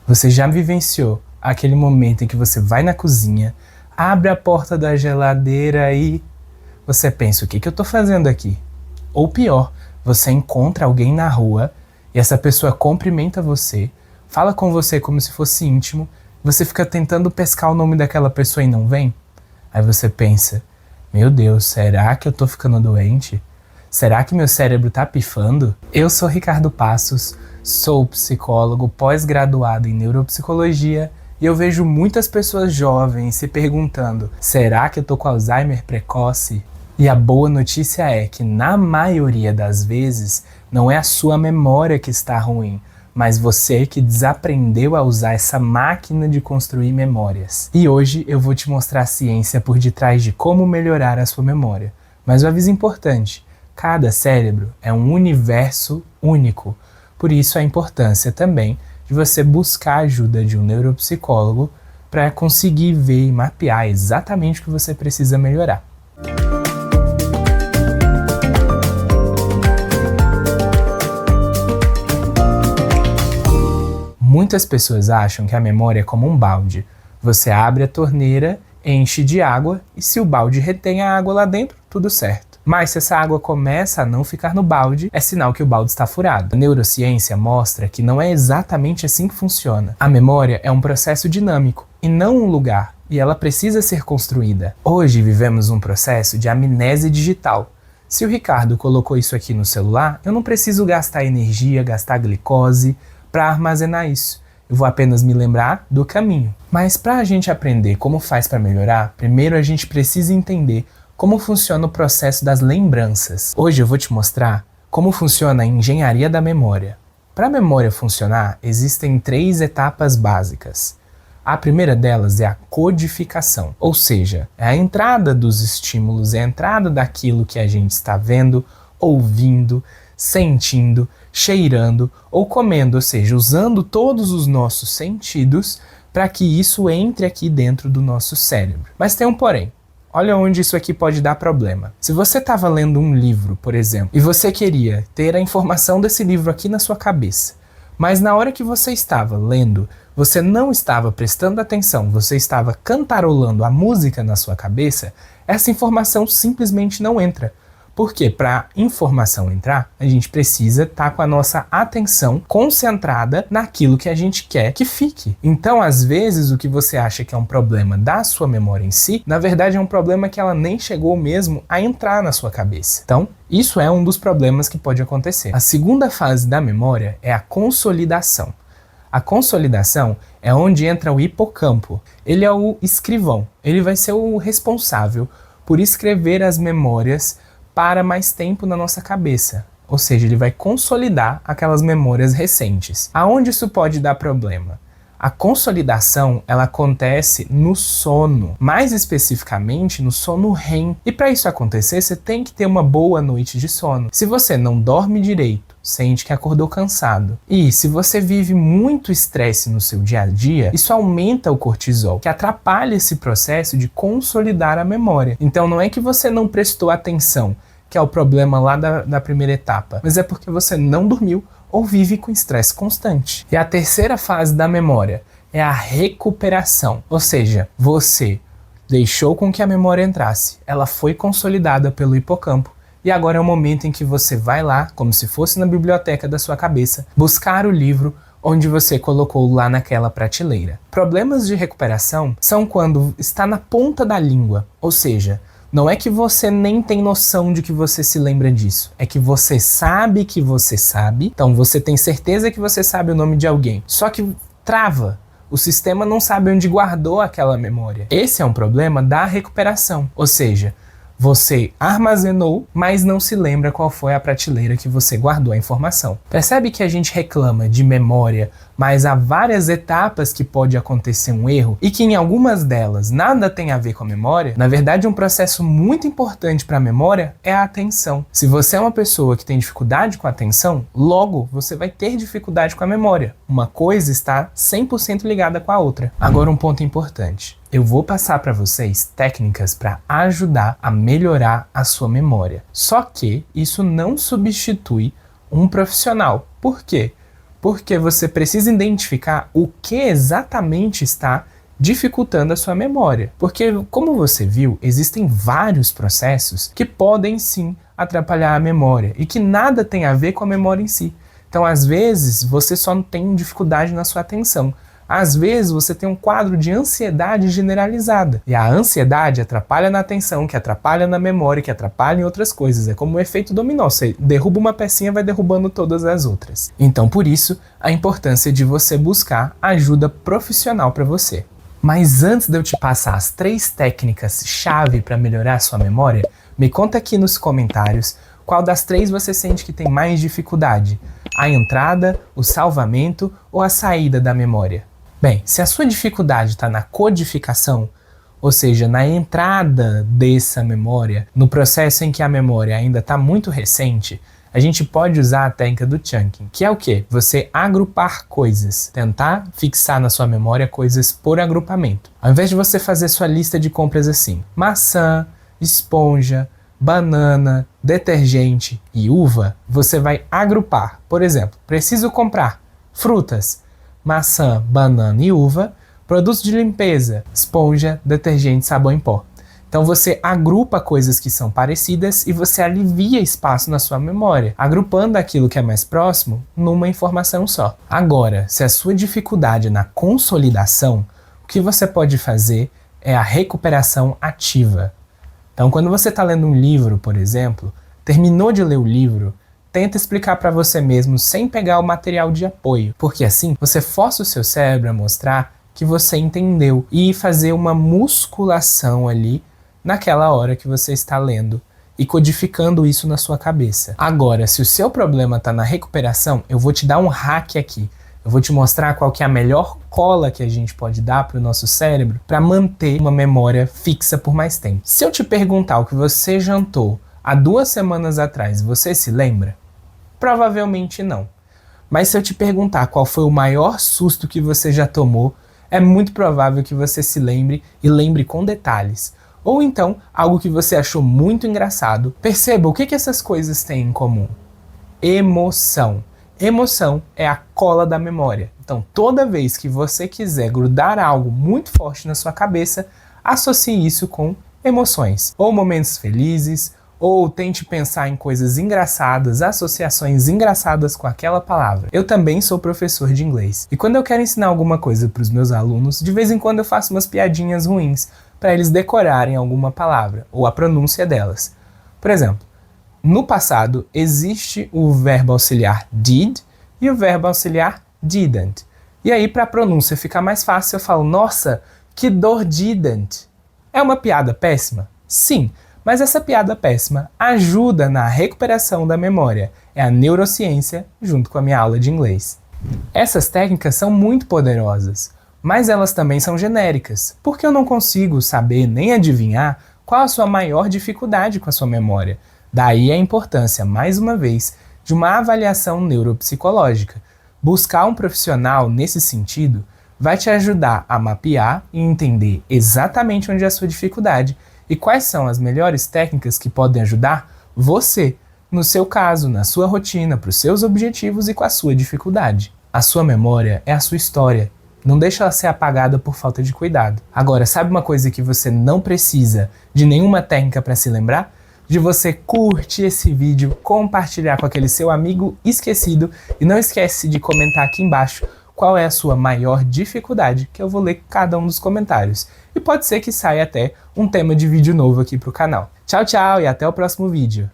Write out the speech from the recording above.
Você já vivenciou aquele momento em que você vai na cozinha, abre a porta da geladeira e você pensa, o que eu tô fazendo aqui? Ou pior, você encontra alguém na rua e essa pessoa cumprimenta você, fala com você como se fosse íntimo, você fica tentando pescar o nome daquela pessoa e não vem? Aí você pensa, meu Deus, será que eu tô ficando doente? Será que meu cérebro tá pifando? Eu sou Ricardo Passos, sou psicólogo pós-graduado em neuropsicologia e eu vejo muitas pessoas jovens se perguntando, será que eu tô com Alzheimer precoce? E a boa notícia é que na maioria das vezes não é a sua memória que está ruim, mas você que desaprendeu a usar essa máquina de construir memórias. E hoje eu vou te mostrar a ciência por detrás de como melhorar a sua memória. Mas um aviso importante, cada cérebro é um universo único, por isso a importância também de você buscar a ajuda de um neuropsicólogo para conseguir ver e mapear exatamente o que você precisa melhorar. Muitas pessoas acham que a memória é como um balde. Você abre a torneira, enche de água e se o balde retém a água lá dentro, tudo certo. Mas se essa água começa a não ficar no balde, é sinal que o balde está furado. A neurociência mostra que não é exatamente assim que funciona. A memória é um processo dinâmico e não um lugar, e ela precisa ser construída. Hoje vivemos um processo de amnésia digital. Se o Ricardo colocou isso aqui no celular, eu não preciso gastar energia, gastar glicose para armazenar isso. Eu vou apenas me lembrar do caminho. Mas para a gente aprender como faz para melhorar, primeiro a gente precisa entender como funciona o processo das lembranças. Hoje eu vou te mostrar como funciona a engenharia da memória. Para a memória funcionar, existem 3 etapas básicas. A primeira delas é a codificação, ou seja, é a entrada dos estímulos, é a entrada daquilo que a gente está vendo, ouvindo, sentindo, cheirando ou comendo, ou seja, usando todos os nossos sentidos para que isso entre aqui dentro do nosso cérebro. Mas tem um porém. Olha onde isso aqui pode dar problema. Se você estava lendo um livro, por exemplo, e você queria ter a informação desse livro aqui na sua cabeça, mas na hora que você estava lendo, você não estava prestando atenção, você estava cantarolando a música na sua cabeça, essa informação simplesmente não entra. Porque para a informação entrar, a gente precisa estar com a nossa atenção concentrada naquilo que a gente quer que fique. Então, às vezes, o que você acha que é um problema da sua memória em si, na verdade é um problema que ela nem chegou mesmo a entrar na sua cabeça. Então, isso é um dos problemas que pode acontecer. A segunda fase da memória é a consolidação. A consolidação é onde entra o hipocampo. Ele é o escrivão. Ele vai ser o responsável por escrever as memórias para mais tempo na nossa cabeça, ou seja, ele vai consolidar aquelas memórias recentes. Aonde isso pode dar problema? A consolidação, ela acontece no sono, mais especificamente no sono REM. E para isso acontecer, você tem que ter uma boa noite de sono. Se você não dorme direito, sente que acordou cansado, e se você vive muito estresse no seu dia a dia, isso aumenta o cortisol, que atrapalha esse processo de consolidar a memória. Então não é que você não prestou atenção, que é o problema lá da primeira etapa, mas é porque você não dormiu ou vive com estresse constante. E a terceira fase da memória é a recuperação, ou seja, você deixou com que a memória entrasse, ela foi consolidada pelo hipocampo, e agora é o momento em que você vai lá, como se fosse na biblioteca da sua cabeça, buscar o livro onde você colocou lá naquela prateleira. Problemas de recuperação são quando está na ponta da língua, ou seja, não é que você nem tem noção de que você se lembra disso, é que você sabe, então você tem certeza que você sabe o nome de alguém, só que trava. O sistema não sabe onde guardou aquela memória. Esse é um problema da recuperação, ou seja, você armazenou, mas não se lembra qual foi a prateleira que você guardou a informação. Percebe que a gente reclama de memória, mas há várias etapas que pode acontecer um erro e que em algumas delas nada tem a ver com a memória? Na verdade, um processo muito importante para a memória é a atenção. Se você é uma pessoa que tem dificuldade com a atenção, logo você vai ter dificuldade com a memória. Uma coisa está 100% ligada com a outra. Agora um ponto importante. Eu vou passar para vocês técnicas para ajudar a melhorar a sua memória. Só que isso não substitui um profissional. Por quê? Porque você precisa identificar o que exatamente está dificultando a sua memória. Porque, como você viu, existem vários processos que podem sim atrapalhar a memória e que nada tem a ver com a memória em si. Então, às vezes, você só não tem dificuldade na sua atenção. Às vezes, você tem um quadro de ansiedade generalizada. E a ansiedade atrapalha na atenção, que atrapalha na memória, que atrapalha em outras coisas. É como um efeito dominó. Você derruba uma pecinha, vai derrubando todas as outras. Então, por isso, a importância de você buscar ajuda profissional para você. Mas antes de eu te passar as 3 técnicas-chave para melhorar a sua memória, me conta aqui nos comentários qual das 3 você sente que tem mais dificuldade. A entrada, o salvamento ou a saída da memória? Bem, se a sua dificuldade está na codificação, ou seja, na entrada dessa memória, no processo em que a memória ainda está muito recente, a gente pode usar a técnica do chunking, que é o quê? Você agrupar coisas, tentar fixar na sua memória coisas por agrupamento. Ao invés de você fazer sua lista de compras assim, maçã, esponja, banana, detergente e uva, você vai agrupar. Por exemplo, preciso comprar frutas, maçã, banana e uva, produtos de limpeza, esponja, detergente, sabão em pó. Então você agrupa coisas que são parecidas e você alivia espaço na sua memória, agrupando aquilo que é mais próximo numa informação só. Agora, se a sua dificuldade é na consolidação, o que você pode fazer é a recuperação ativa. Então, quando você está lendo um livro, por exemplo, terminou de ler o livro, tenta explicar para você mesmo sem pegar o material de apoio, porque assim você força o seu cérebro a mostrar que você entendeu e fazer uma musculação ali naquela hora que você está lendo e codificando isso na sua cabeça. Agora, se o seu problema está na recuperação, eu vou te dar um hack aqui. Eu vou te mostrar qual que é a melhor cola que a gente pode dar para o nosso cérebro para manter uma memória fixa por mais tempo. Se eu te perguntar o que você jantou há 2 semanas atrás, você se lembra? Provavelmente não. Mas se eu te perguntar qual foi o maior susto que você já tomou, é muito provável que você se lembre e lembre com detalhes. Ou então, algo que você achou muito engraçado. Perceba o que essas coisas têm em comum. Emoção. Emoção é a cola da memória. Então, toda vez que você quiser grudar algo muito forte na sua cabeça, associe isso com emoções. Ou momentos felizes, ou tente pensar em coisas engraçadas, associações engraçadas com aquela palavra. Eu também sou professor de inglês. E quando eu quero ensinar alguma coisa para os meus alunos, de vez em quando eu faço umas piadinhas ruins para eles decorarem alguma palavra, ou a pronúncia delas. Por exemplo, no passado existe o verbo auxiliar did e o verbo auxiliar didn't. E aí, para a pronúncia ficar mais fácil, eu falo, nossa, que dor didn't. É uma piada péssima? Sim, mas essa piada péssima ajuda na recuperação da memória. É a neurociência junto com a minha aula de inglês. Essas técnicas são muito poderosas, mas elas também são genéricas, porque eu não consigo saber nem adivinhar qual a sua maior dificuldade com a sua memória. Daí a importância, mais uma vez, de uma avaliação neuropsicológica. Buscar um profissional nesse sentido vai te ajudar a mapear e entender exatamente onde é a sua dificuldade e quais são as melhores técnicas que podem ajudar você, no seu caso, na sua rotina, para os seus objetivos e com a sua dificuldade. A sua memória é a sua história. Não deixa ela ser apagada por falta de cuidado. Agora, sabe uma coisa que você não precisa de nenhuma técnica para se lembrar? De você curtir esse vídeo, compartilhar com aquele seu amigo esquecido e não esquece de comentar aqui embaixo qual é a sua maior dificuldade, que eu vou ler cada um dos comentários. E pode ser que saia até um tema de vídeo novo aqui pro canal. Tchau, tchau e até o próximo vídeo.